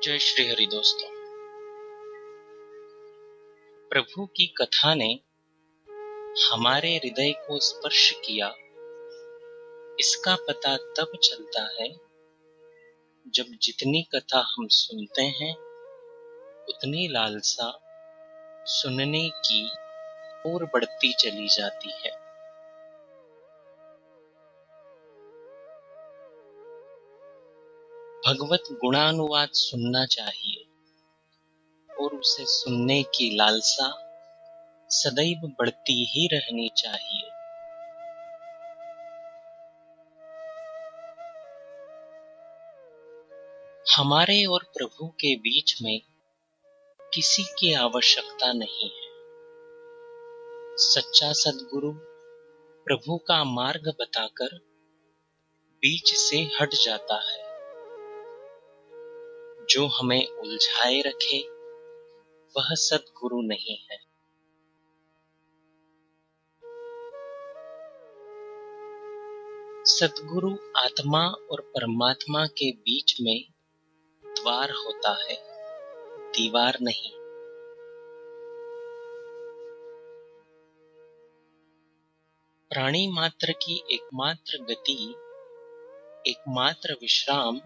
जय श्री हरि दोस्तों। प्रभु की कथा ने हमारे हृदय को स्पर्श किया, इसका पता तब चलता है जब जितनी कथा हम सुनते हैं उतनी लालसा सुनने की और बढ़ती चली जाती है। भगवत गुणानुवाद सुनना चाहिए और उसे सुनने की लालसा सदैव बढ़ती ही रहनी चाहिए। हमारे और प्रभु के बीच में किसी की आवश्यकता नहीं है। सच्चा सद्गुरु प्रभु का मार्ग बताकर बीच से हट जाता है। जो हमें उलझाए रखे वह सद्गुरु नहीं है। सद्गुरु आत्मा और परमात्मा के बीच में द्वार होता है, दीवार नहीं। प्राणी मात्र की एकमात्र गति, एकमात्र विश्राम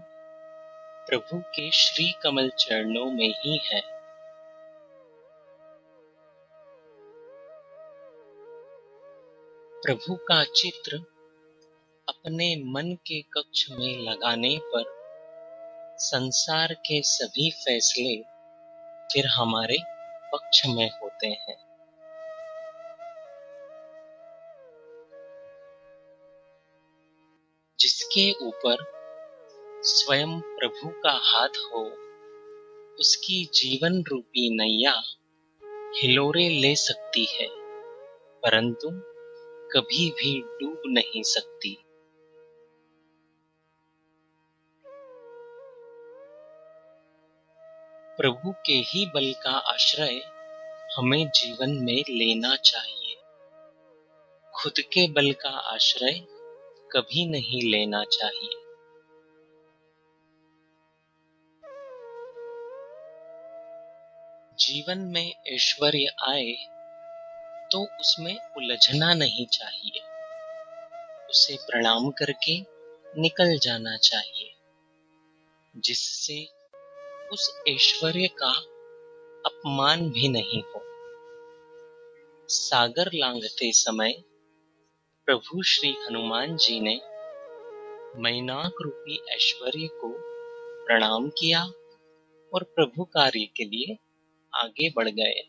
प्रभु के श्री कमल चरणों में ही है। प्रभु का चित्र अपने मन के कक्ष में लगाने पर संसार के सभी फैसले फिर हमारे पक्ष में होते हैं। जिसके ऊपर स्वयं प्रभु का हाथ हो, उसकी जीवन रूपी नैया हिलोरे ले सकती है, परंतु कभी भी डूब नहीं सकती। प्रभु के ही बल का आश्रय हमें जीवन में लेना चाहिए। खुद के बल का आश्रय कभी नहीं लेना चाहिए। जीवन में ऐश्वर्य आए तो उसमें उलझना नहीं चाहिए, उसे प्रणाम करके निकल जाना चाहिए, जिससे उस ऐश्वर्य का अपमान भी नहीं हो। सागर लांघते समय प्रभु श्री हनुमान जी ने मैनाक रूपी ऐश्वर्य को प्रणाम किया और प्रभु कार्य के लिए आगे बढ़ गए।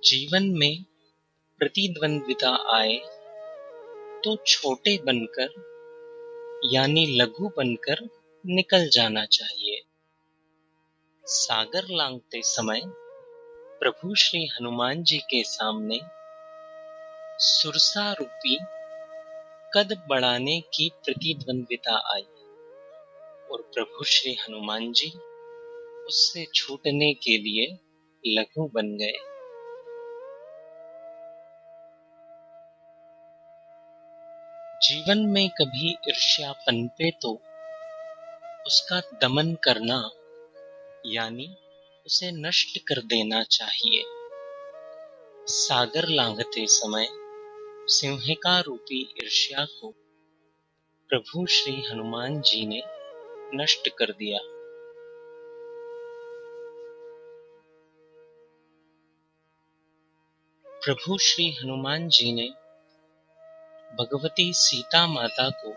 जीवन में प्रतिद्वंद्विता आए तो छोटे बनकर यानी लघु बनकर निकल जाना चाहिए। सागर लांघते समय प्रभु श्री हनुमान जी के सामने सुरसा रूपी कद बढ़ाने की प्रतिद्वंद्विता आई और प्रभु श्री हनुमान जी उससे छूटने के लिए लघु बन गए। जीवन में कभी ईर्ष्या पनपे तो उसका दमन करना यानी उसे नष्ट कर देना चाहिए। सागर लांघते समय सिंहिका रूपी ईर्ष्या को प्रभु श्री हनुमान जी ने नष्ट कर दिया। प्रभु श्री हनुमान जी ने भगवती सीता माता को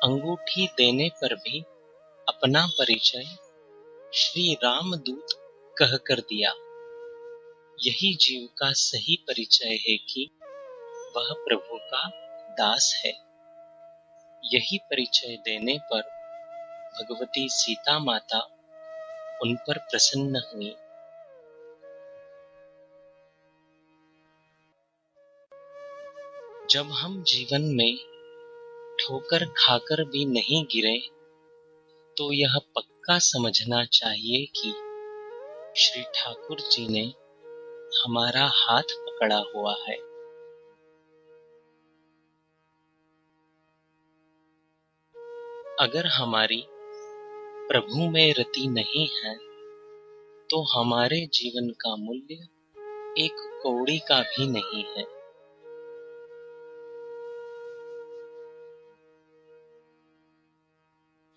अंगूठी देने पर भी अपना परिचय श्री रामदूत कहकर दिया। यही जीव का सही परिचय है कि वह प्रभु का दास है। यही परिचय देने पर भगवती सीता माता उन पर प्रसन्न हुई। जब हम जीवन में ठोकर खाकर भी नहीं गिरे तो यह पक्का समझना चाहिए कि श्री ठाकुर जी ने हमारा हाथ पकड़ा हुआ है। अगर हमारी प्रभु में रति नहीं है तो हमारे जीवन का मूल्य एक कौड़ी का भी नहीं है।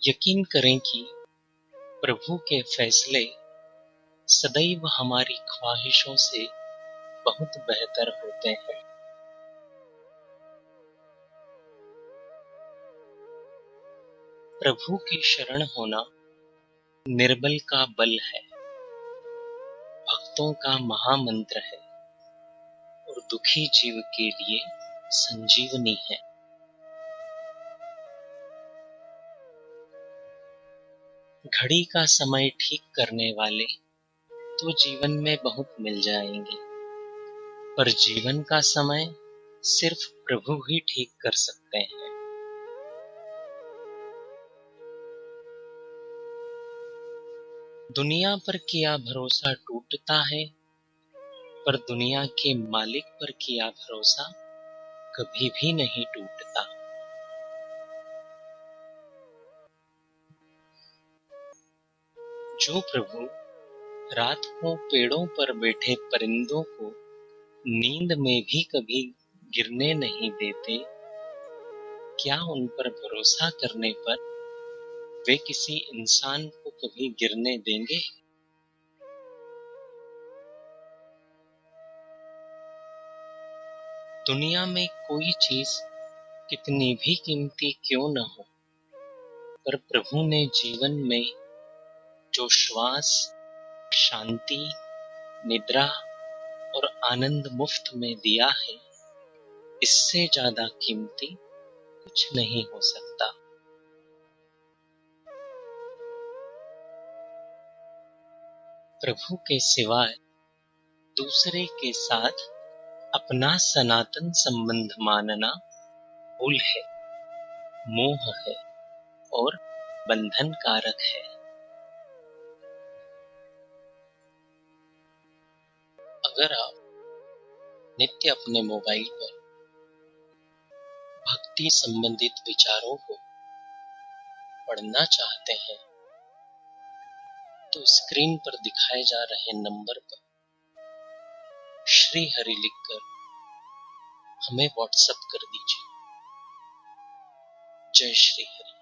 यकीन करें कि प्रभु के फैसले सदैव हमारी ख्वाहिशों से बहुत बेहतर होते हैं। प्रभु की शरण होना निर्बल का बल है, भक्तों का महामंत्र है और दुखी जीव के लिए संजीवनी है। घड़ी का समय ठीक करने वाले तो जीवन में बहुत मिल जाएंगे, पर जीवन का समय सिर्फ प्रभु ही ठीक कर सकते हैं। दुनिया पर किया भरोसा टूटता है, पर दुनिया के मालिक पर किया भरोसा कभी भी नहीं टूटता। जो प्रभु रात को पेड़ों पर बैठे परिंदों को नींद में भी कभी गिरने नहीं देते, क्या उन पर भरोसा करने पर वे किसी इंसान को कभी गिरने देंगे? दुनिया में कोई चीज कितनी भी कीमती क्यों न हो, पर प्रभु ने जीवन में जो श्वास, शांति, निद्रा और आनंद मुफ्त में दिया है, इससे ज्यादा कीमती कुछ नहीं हो सकता। प्रभु के सिवाय दूसरे के साथ अपना सनातन संबंध मानना भूल है, मोह है और बंधन कारक है। अगर आप नित्य अपने मोबाइल पर भक्ति संबंधित विचारों को पढ़ना चाहते हैं तो स्क्रीन पर दिखाए जा रहे नंबर पर श्री हरि लिखकर हमें व्हाट्सएप कर दीजिए। जय श्री हरि।